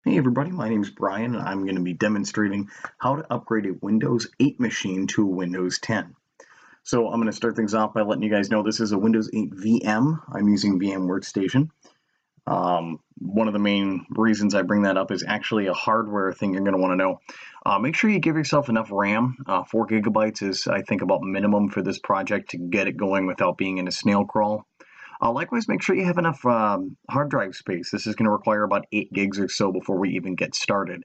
Hey everybody, my name is Brian and I'm going to be demonstrating how to upgrade a Windows 8 machine to a Windows 10. So I'm going to start things off by letting you guys know this is a Windows 8 VM. I'm using VM Workstation. One of the main reasons I bring that up is actually a hardware thing you're going to want to know. Make sure you give yourself enough RAM. 4 gigabytes is, I think, about minimum for this project to get it going without being in a snail crawl. Likewise, make sure you have enough hard drive space. This is going to require about 8 gigs or so before we even get started.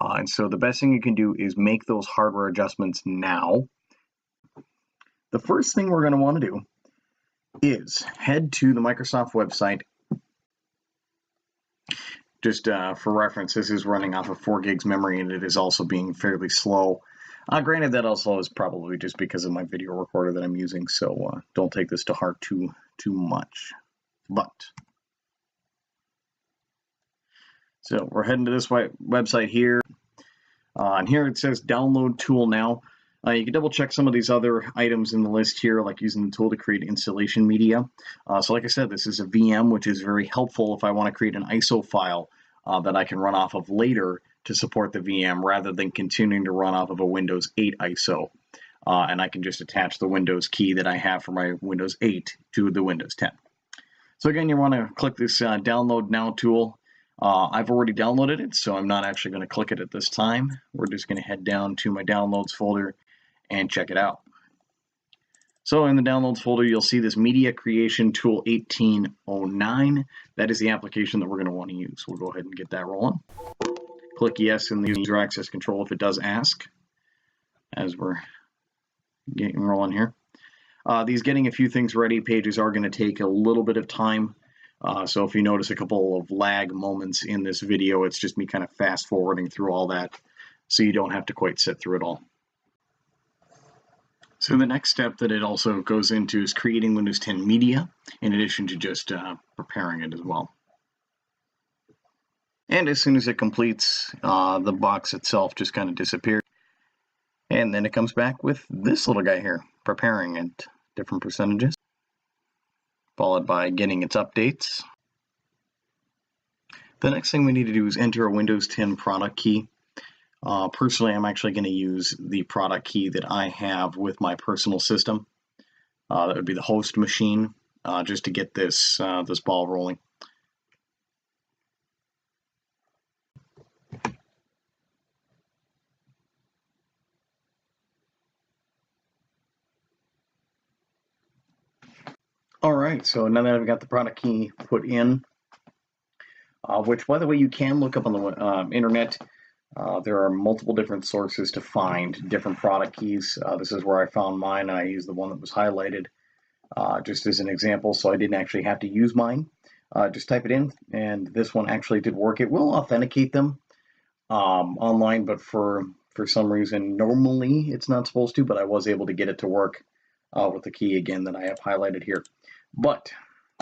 And so the best thing you can do is make those hardware adjustments now. The first thing we're going to want to do is head to the Microsoft website. Just for reference, this is running off of 4 gigs memory and it is also being fairly slow. Granted, that also is probably just because of my video recorder that I'm using, so don't take this to heart too much. So we're heading to this website here, and here it says download tool now. You can double check some of these other items in the list here, like using the tool to create installation media. So like I said, this is a VM, which is very helpful if I want to create an ISO file that I can run off of later to support the VM rather than continuing to run off of a Windows 8 ISO. And I can just attach the Windows key that I have for my Windows 8 to the Windows 10. So again, you want to click this download now tool. I've already downloaded it, so I'm not actually going to click it at this time. We're just going to head down to my downloads folder and check it out. So in the downloads folder, you'll see this Media Creation Tool 1809. That is the application that we're going to want to use. We'll go ahead and get that rolling. Click yes in the user access control if it does ask, as we're getting rolling here. These getting a few things ready pages are going to take a little bit of time. So if you notice a couple of lag moments in this video, it's just me kind of fast forwarding through all that so you don't have to quite sit through it all. So the next step that it also goes into is creating Windows 10 media, in addition to just preparing it as well. And as soon as it completes, the box itself just kind of disappears. And then it comes back with this little guy here, preparing at different percentages, followed by getting its updates. The next thing we need to do is enter a Windows 10 product key. Personally, I'm actually going to use the product key that I have with my personal system. That would be the host machine, just to get this ball rolling. All right, so now that I've got the product key put in, which, by the way, you can look up on the internet. There are multiple different sources to find different product keys. This is where I found mine, and I used the one that was highlighted just as an example, so I didn't actually have to use mine. Just type it in, and this one actually did work. It will authenticate them online, but for some reason, normally it's not supposed to, but I was able to get it to work with the key again that I have highlighted here. But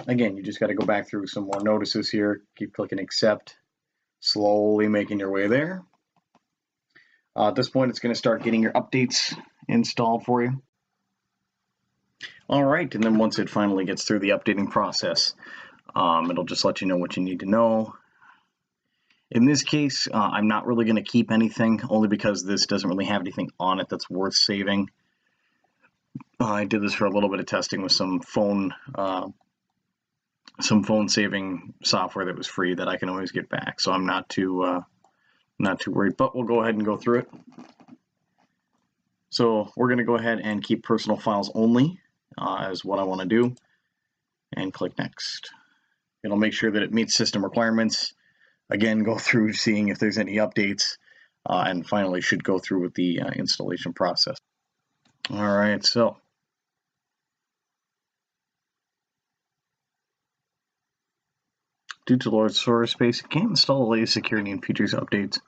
again, you just got to go back through some more notices here. Keep clicking accept, slowly making your way there. At this point, it's going to start getting your updates installed for you. All right, and then once it finally gets through the updating process, it'll just let you know what you need to know. In this case, I'm not really going to keep anything, only because this doesn't really have anything on it that's worth saving. I did this for a little bit of testing with some phone saving software that was free that I can always get back, so I'm not too worried. But we'll go ahead and go through it. So we're going to go ahead and keep personal files only as what I want to do, and click next. It'll make sure that it meets system requirements. Again, go through seeing if there's any updates, and finally should go through with the installation process. All right, so due to lower storage space, you can't install the latest security and features updates.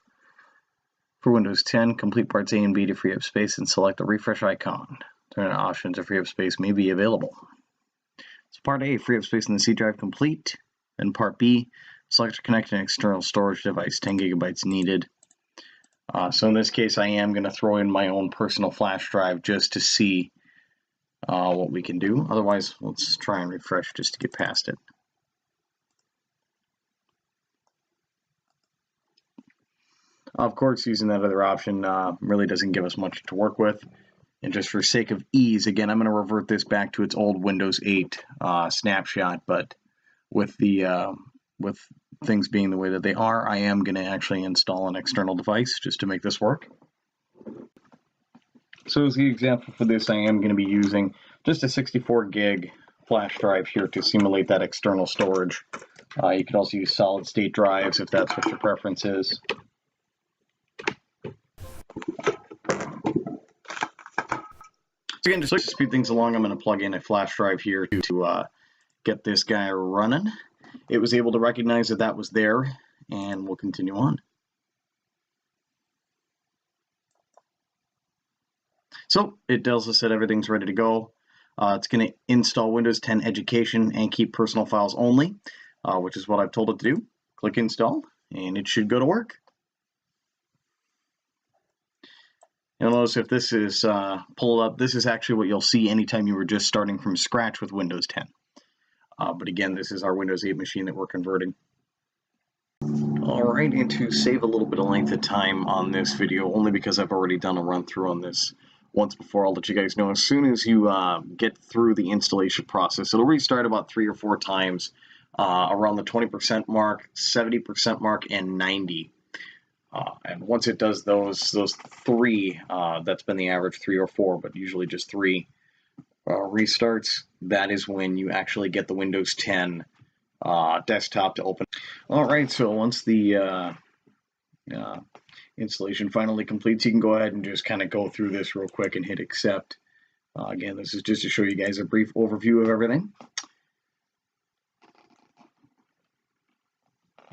For Windows 10, complete parts A and B to free up space and select the refresh icon. Alternate options to free up space may be available. So part A, free up space in the C drive complete. Then part B, select to connect an external storage device, 10 gigabytes needed. So in this case, I am going to throw in my own personal flash drive just to see what we can do. Otherwise, let's try and refresh just to get past it. Of course, using that other option really doesn't give us much to work with. And just for sake of ease, again, I'm going to revert this back to its old Windows 8 snapshot, but with things being the way that they are, I am going to actually install an external device just to make this work. So as the example for this, I am going to be using just a 64 gig flash drive here to simulate that external storage. You can also use solid state drives if that's what your preference is. So again, just to speed things along, I'm going to plug in a flash drive here to get this guy running. It was able to recognize that that was there, and we'll continue on. So it tells us that everything's ready to go. It's going to install Windows 10 Education and keep personal files only, which is what I've told it to do. Click install, and it should go to work. You'll notice if this is pulled up, this is actually what you'll see anytime you were just starting from scratch with Windows 10. But again, this is our Windows 8 machine that we're converting. Alright, and to save a little bit of length of time on this video, only because I've already done a run through on this once before, I'll let you guys know as soon as you get through the installation process, it'll restart about 3 or 4 times around the 20% mark, 70% mark, and 90%. And once it does those 3, that's been the average 3 or 4, but usually just 3 restarts, that is when you actually get the Windows 10 desktop to open. Alright, so once the installation finally completes, you can go ahead and just kind of go through this real quick and hit accept. Again, this is just to show you guys a brief overview of everything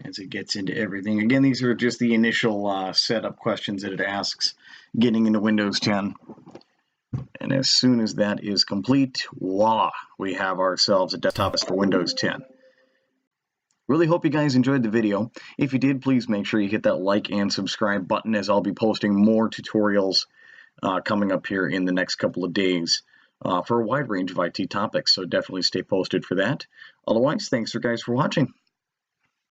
as it gets into everything. Again, these are just the initial setup questions that it asks getting into Windows 10. And as soon as that is complete, voila, we have ourselves a desktop for Windows 10. Really hope you guys enjoyed the video. If you did, please make sure you hit that like and subscribe button, as I'll be posting more tutorials coming up here in the next couple of days for a wide range of IT topics. So definitely stay posted for that. Otherwise, thanks guys for watching.